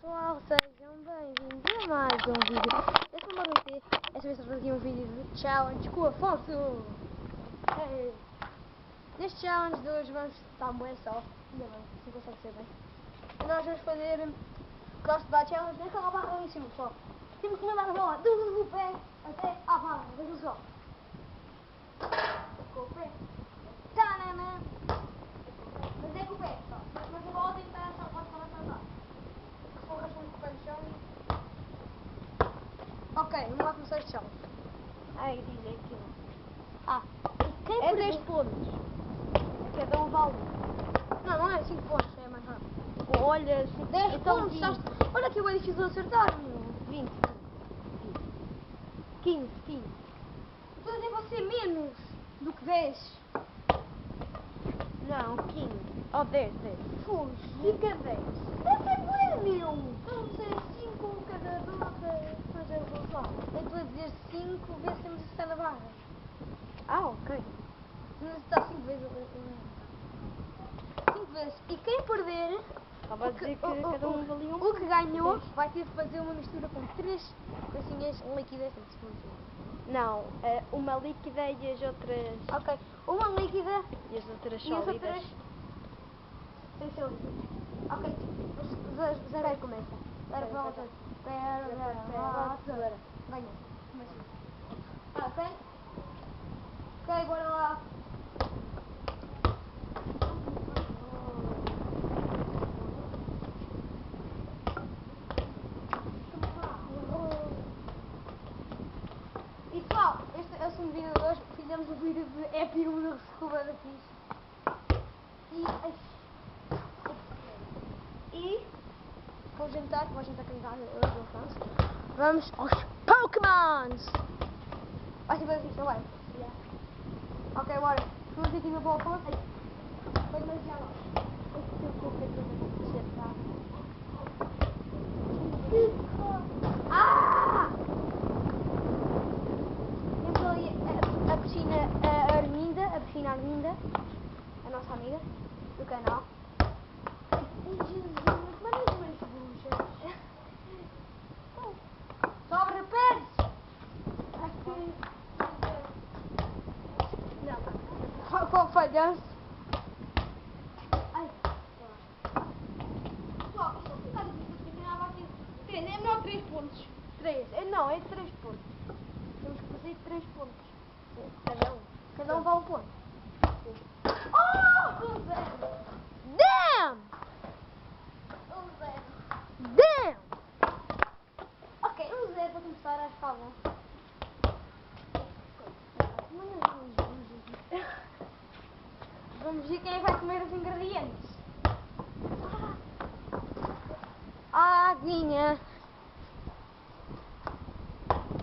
Pessoal, sejam bem-vindos a mais um vídeo. Eu sou o Maruti, esta vez trago aqui um vídeo de challenge com o Afonso. Hey. Neste challenge de hoje vamos estar um bem sol, ainda bem, assim consegue ser bem. E nós vamos fazer crossbar challenge naquela barra ali em cima, pessoal. Temos que mandar a bola do pé até à barra, vejam só. Com o pé. Tanana. Mas é com o pé, pessoal. Mas a bola tem que estar só para lá. Se for raspando com o pé no chão. Ok, vamos lá começar este challenge. Ai, diz aquilo. Quem É perder... 10 pontos. Cada um vale. Não é 5 pontos, é mais rápido. Olha, 10 então pontos, 20. olha que é bem difícil de acertar, meu. 20. 15. Estou a dizer você menos do que 10. Não, 15. Ou 10. Fuge. Fica 10. Deve ser bem, meu. Vamos dizer 5 cada barra. Mas eu vou lá. Eu estou a dizer 5 vezes temos de estar na barra. Ah, ok. Mas está 5 vezes. 5 vezes. E quem perder... Estava a dizer que cada um valia um O que ganhou 10. vai ter de fazer uma mistura com 3 coisinhas líquidas. Não, uma líquida e as outras... Ok, uma líquida E as outras e as sólidas. outras sem ser líquidas. Ok, zero aí começa. Zero para outra. Pera, tesoura. Ganhou. Começa. Ok? Ok, bora lá. E pessoal, este é o segundo vídeo de hoje. Fizemos um vídeo de épico de Cuba da Fixe. E vou jantar cá em casa hoje, eu faço. Vamos aos Pokémons! Vai ser bem fixe, não vai? Yeah. Ok, bora. Vamos aqui no bom ponto. Foi demasiado alto. Ah! Temos ali a piscina Arminda, a nossa amiga do canal. Jesus, mas não é mais buchas. Sobre pés! Aqui. Não. Falhamos. Ai. Pessoal, isto não está difícil porque não vai ter. É melhor 3 pontos. 3. Não, é 3 pontos. Temos que fazer 3 pontos. Sim. Cada um vale um ponto. Sim. Oh! 0. Damn! 0. Damn! Ok, 0 para começar, acho que está bom. Vamos ver quem é que vai comer os ingredientes. Aguinha.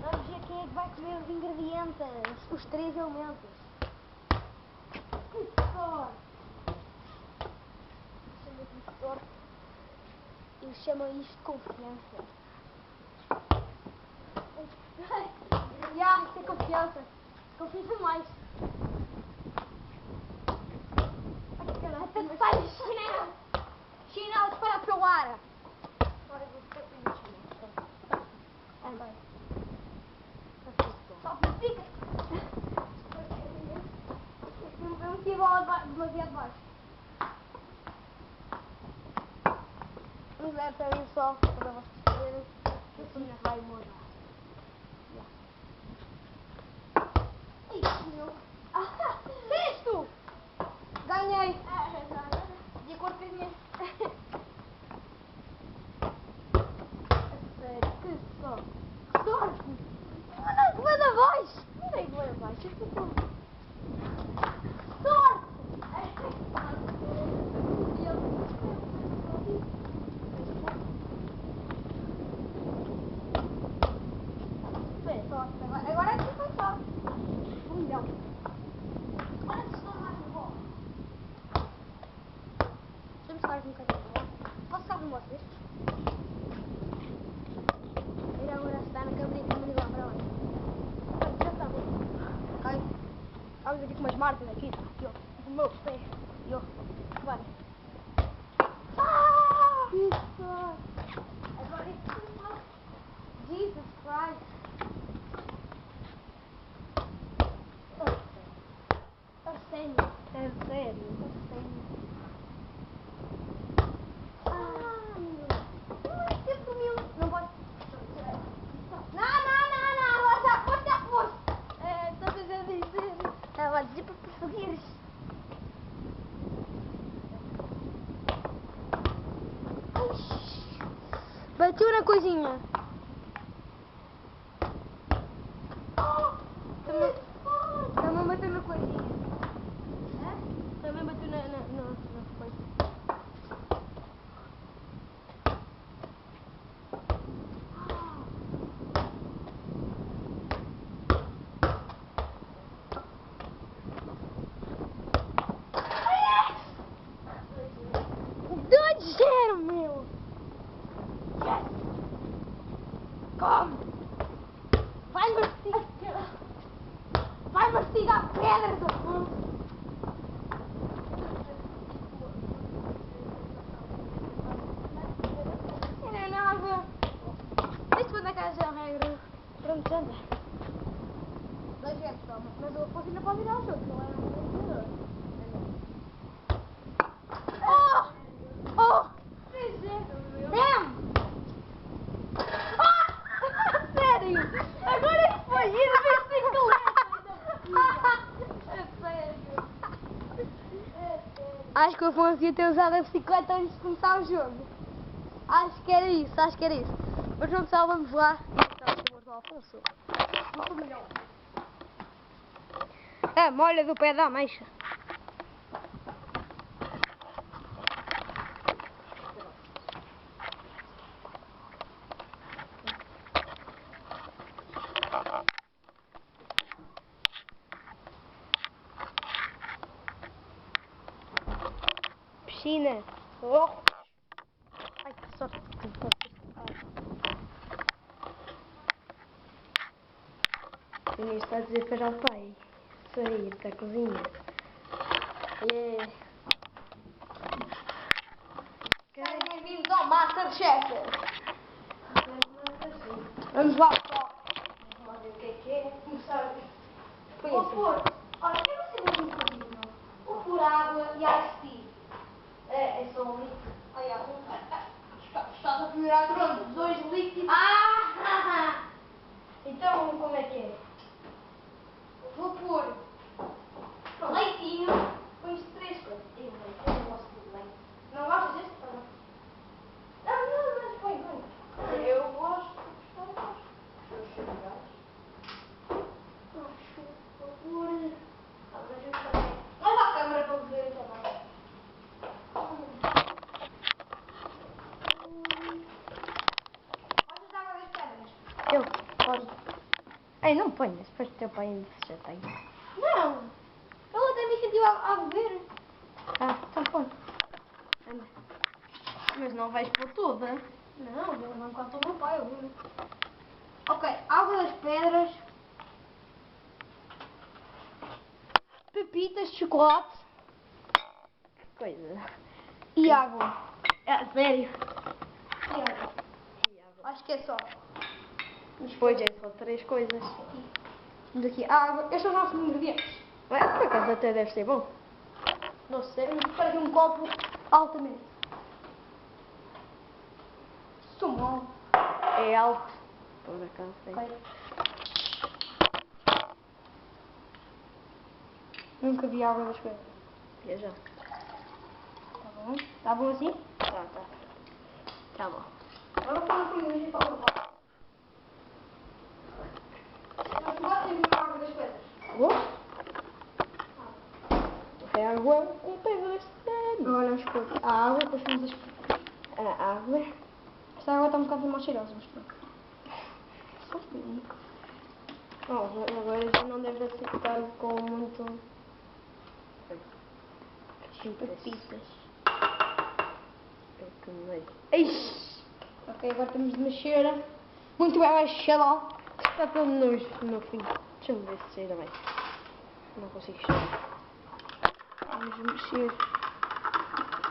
Vamos ver quem é que vai comer os ingredientes. Os 3 elementos. Que sorte. Chama isto de sorte. Eu chamo isto de confiança. Isto é confiança. Confio demais. Até sai chinelo! Chinelo disparado pelo ar! Agora vou ficar sem o chinelo. Ok. Só que fica! Eu meti a bola demasiado baixo. Vamos ver para mim só, para vocês verem. Assim vai mudar. Ixi, meu! Sexto! Ganhei! De acordo com as minhas... Sério, que só. Sorte! Manda abaixo! Não é igual abaixo, eu fico... Sorte! Sorte. Agora é que foi sorte. 1 milhão. Olha se estou mais um pouco. Deixa-me estar um bocadinho. Posso estar com vocês? Ir agora a estar na câmera e me ligar para lá. Já estamos. Ok. Estamos aqui com umas marcas aqui. Aqui, ó. No meu pé. E ó. Vai. Ah! Que sorte. Bateu na coisinha. Também bateu na coisinha. Também bateu na coisa. Zero, meu! Yes! Come! Vai mastigar pedras, Afonso! Não é nada! Isto foi na casa da regra. Pronto, anda. 2 vezes, toma. Mas o Afonso ainda pode ir ao jogo, não é um jogador. Oh! Oh! Damn! Ah! Sério! Agora é que foi ir de bicicleta! É sério! Acho que o Afonso ia ter usado a bicicleta antes de começar o jogo. Acho que era isso. Mas não pessoal, vamos lá. E o Afonso. A molha do pé da ameixa. Piscina. Oh. Ai, que sorte que tu podes. O Inês está a dizer para o pai sair da cozinha. Yeah. Bem-vindos ao Masterchef. Vamos lá, pessoal. Vamos ver o que é. Começar. Vou pôr. Olha, eu não sei muito bocadinho. Vou pôr água e ice tea. É só um líquido. Olha, estás a primeira pronto, 2 líquidos. Ah! Então, como é que é? Vou pôr leitinho, põe 3 coisas. Eu não gosto de leite. Não gostas deste? Não, mas põe. Eu gosto, eu gosto. Vou pôr. Leva a câmera para ver também. Gostas de água das pedras? Eu? Pode. Ei, não ponhas, depois do teu pai ainda se chateia. Não! Ele até me incentivou a beber. Ah, então põe. Anda. Mas não vais pôr toda. Não, eu não conto o meu pai, eu vou. Ok, água das pedras. Pepitas de chocolate. Que coisa. E água. É, sério? E água. Acho que é só. Depois é só 3 coisas. Daqui água. Estes são os nossos ingredientes. Por acaso até deve ser bom. Não sei, mas para aqui um copo altamente. Sumol. É alto. Por acaso é. Okay. Nunca vi água das coisas. Eu já. Tá bom? Tá bom assim? Tá. Tá bom. Agora vou falar comigo e falo. Mas tu gostas de água das coisas? Gosto. É água com pedras. Agora vamos pôr a água, depois vamos a água. Esta água está um bocado mais cheirosa, mas pronto. Só um bocadinho. Agora já não deve acertar com muito... Pepitas. Eixe! Ok, agora temos de mexer. Muito bem, vai cheirar. Está todo nojo no fim. Deixa-me ver se cheira bem. Não consigo cheirar. Vamos mexer.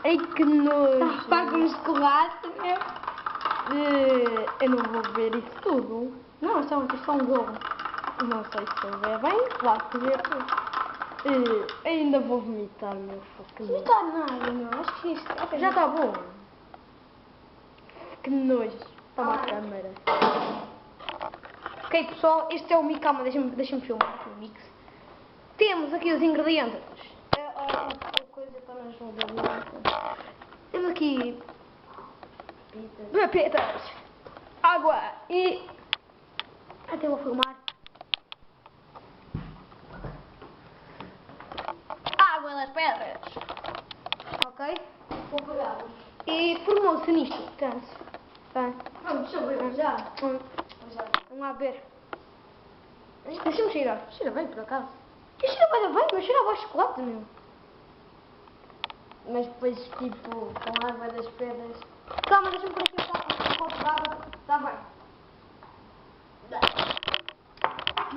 Ai que nojo! Paga-me chocolate, meu! Eu não vou beber isso tudo. Não, isto é só um gorro. Não sei se eu ver bem, claro que ver tudo. Ainda vou vomitar, meu foco. Não está nada, meu. Acho que isto já está bom. Que nojo. Toma a câmera. Ok, pessoal, este é o mix. Calma, deixa-me filmar aqui o mix. Temos aqui os ingredientes. Coisa para nós não ver. Temos aqui pepitas. água e... Até vou filmar. Água nas pedras. Ok? Vou pegá-los. E formou-se nisto, portanto. Bem, Vamos saber já. vamos lá ver. Deixa-me cheirar. Cheira bem, por acaso. Isto cheira bem, mas cheira a chocolate, meu. Mas depois, tipo, com a água das pedras. Calma, deixa-me por aqui um copo de água. Está bem.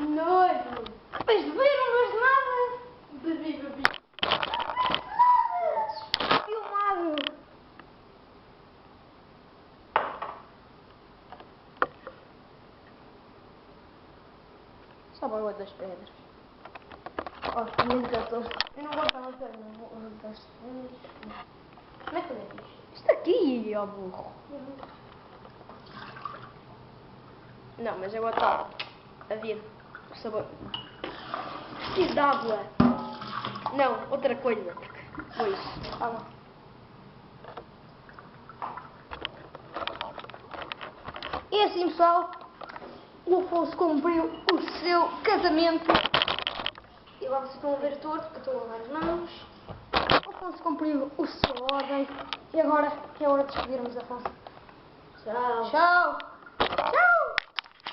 Nojo. Mas beber não gosto de nada. Bebi. Filmado. Sabe a água das pedras. Oh, muito gostoso. Eu não gosto das pedras, não gosto das pedras. Como é que é isto? Isto aqui, ó burro. Não, mas agora está a vir o sabor. Preciso de água. Não, outra coisa. Pois, água. E assim, pessoal, o Afonso cumpriu o seu casamento. E agora vocês estão a ver torto, porque eu estou a lavar as mãos. O Afonso cumpriu a sua ordem. E agora é hora de despedirmos, Afonso. Tchau. Tchau!